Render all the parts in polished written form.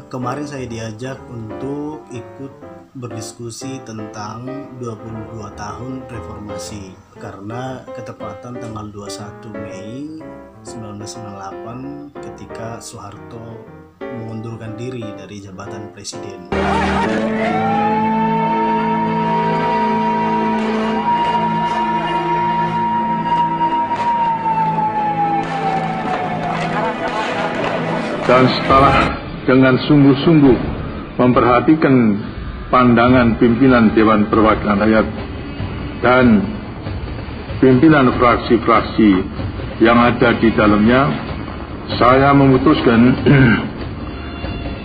Kemarin saya diajak untuk ikut berdiskusi tentang 22 tahun reformasi karena ketepatan tanggal 21 Mei 1998 ketika Soeharto mengundurkan diri dari jabatan presiden. Dan setelah dengan sungguh-sungguh memperhatikan pandangan pimpinan Dewan Perwakilan Rakyat dan pimpinan fraksi-fraksi yang ada di dalamnya, saya memutuskan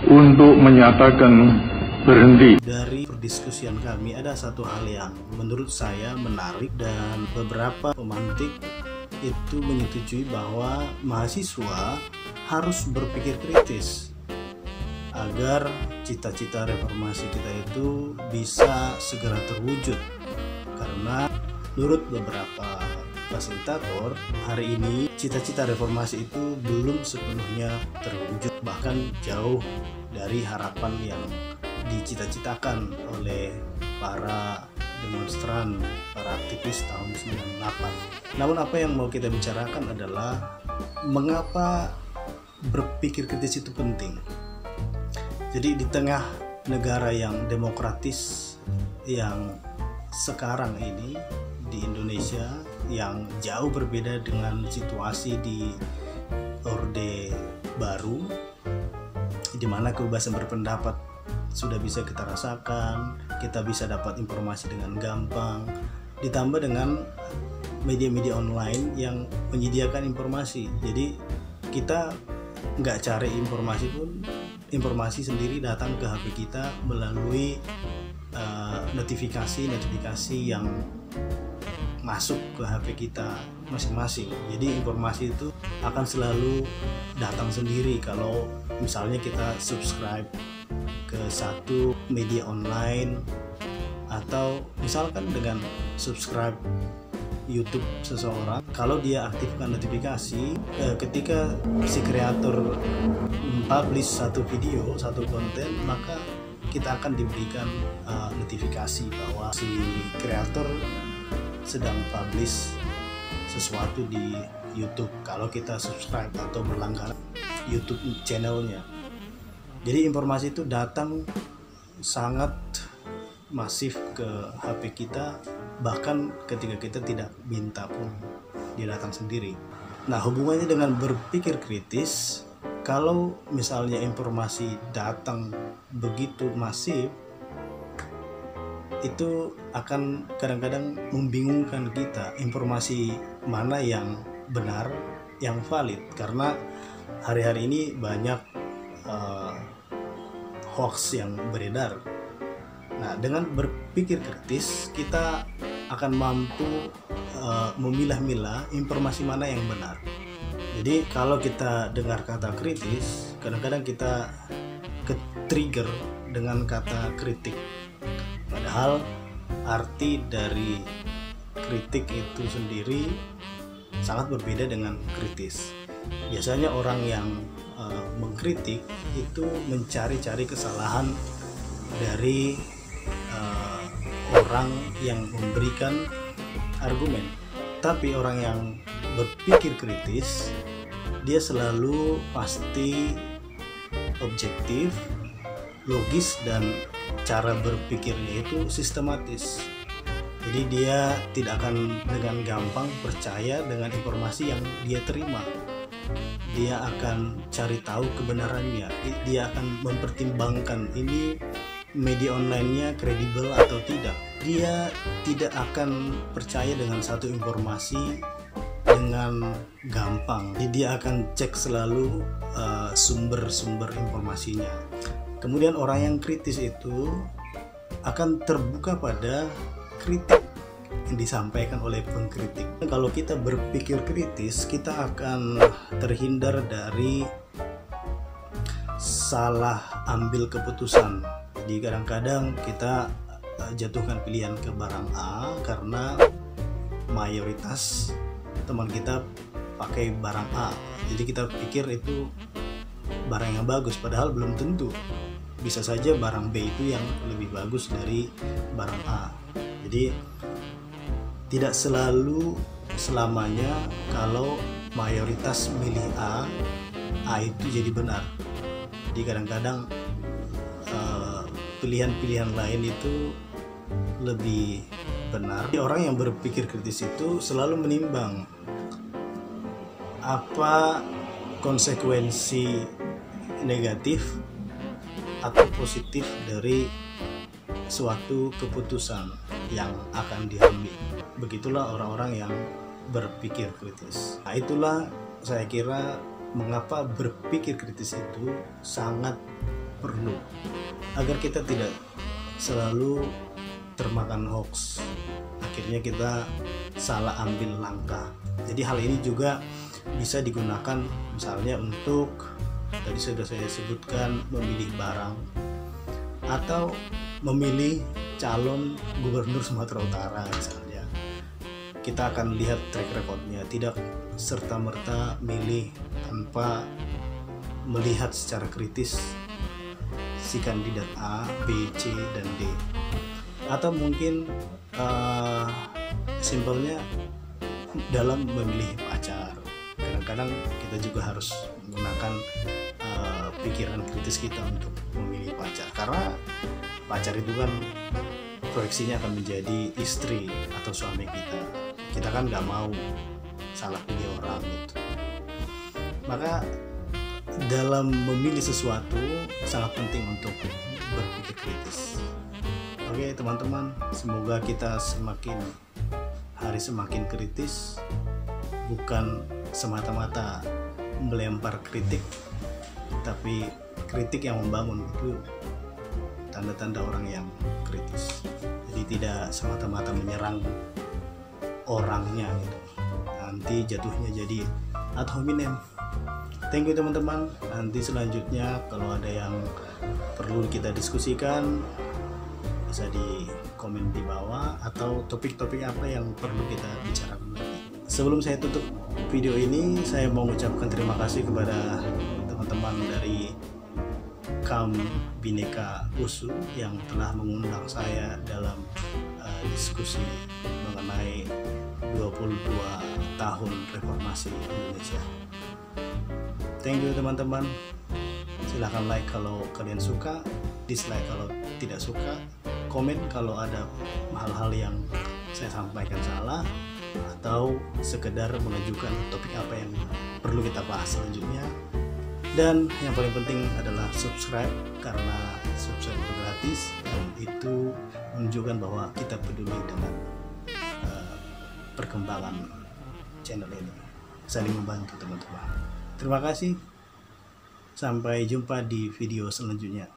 untuk menyatakan berhenti. Dari perdiskusian kami ada satu hal yang menurut saya menarik dan beberapa pemantik itu menyetujui bahwa mahasiswa harus berpikir kritis agar cita-cita reformasi kita itu bisa segera terwujud, karena menurut beberapa fasilitator hari ini cita-cita reformasi itu belum sepenuhnya terwujud, bahkan jauh dari harapan yang dicita-citakan oleh para demonstran, para aktivis tahun 98. Namun apa yang mau kita bicarakan adalah mengapa berpikir kritis itu penting. Jadi di tengah negara yang demokratis yang sekarang ini di Indonesia, yang jauh berbeda dengan situasi di Orde Baru, di mana kebebasan berpendapat sudah bisa kita rasakan, kita bisa dapat informasi dengan gampang, ditambah dengan media-media online yang menyediakan informasi. Jadi kita nggak cari informasi pun, informasi sendiri datang ke HP kita melalui notifikasi yang masuk ke HP kita masing-masing. Jadi informasi itu akan selalu datang sendiri kalau misalnya kita subscribe ke satu media online, atau misalkan dengan subscribe YouTube seseorang, kalau dia aktifkan notifikasi ketika si kreator publish satu video, satu konten, maka kita akan diberikan notifikasi bahwa si kreator sedang publish sesuatu di YouTube kalau kita subscribe atau berlangganan YouTube channelnya. Jadi informasi itu datang sangat masif ke HP kita, bahkan ketika kita tidak minta pun dia datang sendiri. Nah, hubungannya dengan berpikir kritis, kalau misalnya informasi datang begitu masif, itu akan kadang-kadang membingungkan kita, informasi mana yang benar, yang valid, karena hari-hari ini banyak hoax yang beredar. Nah, dengan berpikir kritis kita akan mampu memilah-milah informasi mana yang benar. Jadi kalau kita dengar kata kritis, kadang-kadang kita ke-trigger dengan kata kritik. Padahal arti dari kritik itu sendiri sangat berbeda dengan kritis. Biasanya orang yang mengkritik itu mencari-cari kesalahan dari orang yang memberikan argumen. Tapi orang yang berpikir kritis, dia selalu pasti objektif, logis, dan cara berpikirnya itu sistematis. Jadi dia tidak akan dengan gampang percaya dengan informasi yang dia terima. Dia akan cari tahu kebenarannya. Dia akan mempertimbangkan ini media online-nya kredibel atau tidak. Dia tidak akan percaya dengan satu informasi dengan gampang. Jadi dia akan cek selalu sumber-sumber informasinya. Kemudian orang yang kritis itu akan terbuka pada kritik yang disampaikan oleh pengkritik. Kalau kita berpikir kritis, kita akan terhindar dari salah ambil keputusan. Jadi kadang-kadang kita jatuhkan pilihan ke barang A karena mayoritas teman kita pakai barang A. Jadi kita pikir itu barang yang bagus, padahal belum tentu. Bisa saja barang B itu yang lebih bagus dari barang A. Jadi tidak selamanya kalau mayoritas milih A itu jadi benar. Jadi kadang-kadang pilihan-pilihan lain itu lebih benar. Orang yang berpikir kritis itu selalu menimbang apa konsekuensi negatif atau positif dari suatu keputusan yang akan diambil. Begitulah orang-orang yang berpikir kritis. Nah, itulah saya kira mengapa berpikir kritis itu sangat perlu, agar kita tidak selalu termakan hoax, akhirnya kita salah ambil langkah. Jadi hal ini juga bisa digunakan misalnya untuk, tadi sudah saya sebutkan, memilih barang atau memilih calon gubernur Sumatera Utara misalnya. Kita akan lihat track recordnya, tidak serta-merta milih tanpa melihat secara kritis si kandidat A, B, C, dan D. Atau mungkin simpelnya dalam memilih pacar, kadang-kadang kita juga harus menggunakan pikiran kritis kita untuk memilih pacar, karena pacar itu kan proyeksinya akan menjadi istri atau suami kita. Kita kan nggak mau salah pilih orang gitu. Maka dalam memilih sesuatu sangat penting untuk berpikir kritis. Oke teman-teman, semoga kita semakin hari semakin kritis, bukan semata-mata melempar kritik, tapi kritik yang membangun. Itu tanda-tanda orang yang kritis. Jadi tidak semata-mata menyerang orangnya gitu, nanti jatuhnya jadi ad hominem. Thank you teman-teman. Nanti selanjutnya kalau ada yang perlu kita diskusikan bisa di komen di bawah, atau topik-topik apa yang perlu kita bicarakan lagi. Sebelum saya tutup video ini, saya mau mengucapkan terima kasih kepada teman-teman dari KAM Bhinneka USU yang telah mengundang saya dalam diskusi mengenai 22 tahun reformasi Indonesia. Thank you teman-teman. Silahkan like kalau kalian suka, dislike kalau tidak suka, komen kalau ada hal-hal yang saya sampaikan salah, atau sekedar mengajukan topik apa yang perlu kita bahas selanjutnya. Dan yang paling penting adalah subscribe, karena subscribe itu gratis dan itu menunjukkan bahwa kita peduli dengan perkembangan channel ini, saling membantu teman-teman. Terima kasih, sampai jumpa di video selanjutnya.